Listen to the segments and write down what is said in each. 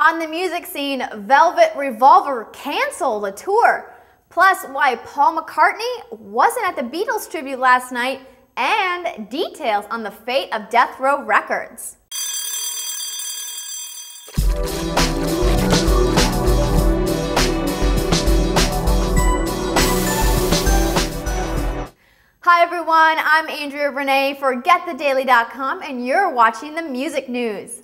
On the music scene, Velvet Revolver canceled a tour. Plus, why Paul McCartney wasn't at the Beatles tribute last night, and details on the fate of Death Row Records. Hi everyone, I'm Andrea Rene for GetTheDaily.com and you're watching the music news.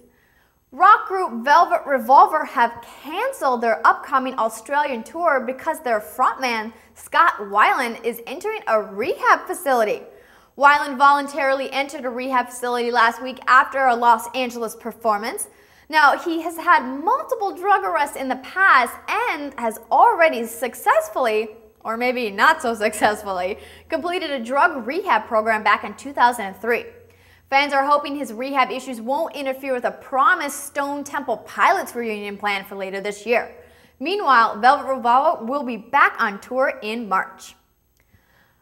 Rock group Velvet Revolver have cancelled their upcoming Australian tour because their frontman, Scott Weiland, is entering a rehab facility. Weiland voluntarily entered a rehab facility last week after a Los Angeles performance. Now, he has had multiple drug arrests in the past and has already successfully, or maybe not so successfully, completed a drug rehab program back in 2003. Fans are hoping his rehab issues won't interfere with a promised Stone Temple Pilots reunion planned for later this year. Meanwhile, Velvet Revolver will be back on tour in March.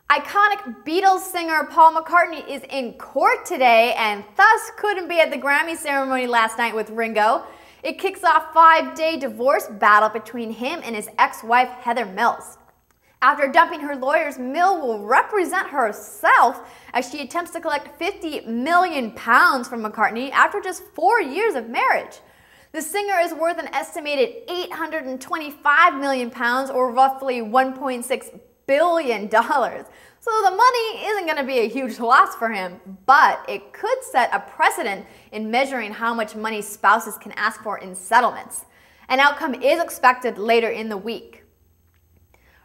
Iconic Beatles singer Paul McCartney is in court today and thus couldn't be at the Grammy ceremony last night with Ringo. It kicks off a 5-day divorce battle between him and his ex-wife Heather Mills. After dumping her lawyers, Mill will represent herself as she attempts to collect £50 million from McCartney after just 4 years of marriage. The singer is worth an estimated £825 million, or roughly $1.6 billion. So the money isn't going to be a huge loss for him, but it could set a precedent in measuring how much money spouses can ask for in settlements. An outcome is expected later in the week.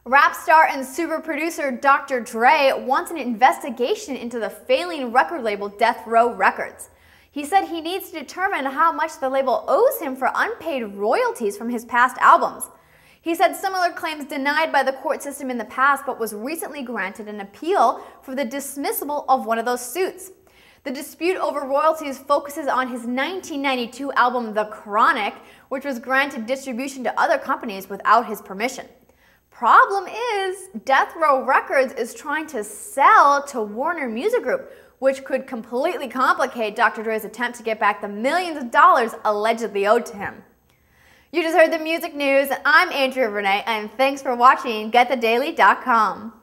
Rap star and super producer Dr. Dre wants an investigation into the failing record label Death Row Records. He said he needs to determine how much the label owes him for unpaid royalties from his past albums. He said similar claims denied by the court system in the past, but was recently granted an appeal for the dismissal of one of those suits. The dispute over royalties focuses on his 1992 album The Chronic, which was granted distribution to other companies without his permission. Problem is, Death Row Records is trying to sell to Warner Music Group, which could completely complicate Dr. Dre's attempt to get back the millions of dollars allegedly owed to him. You just heard the music news. I'm Andrea Rene, and thanks for watching GetTheDaily.com.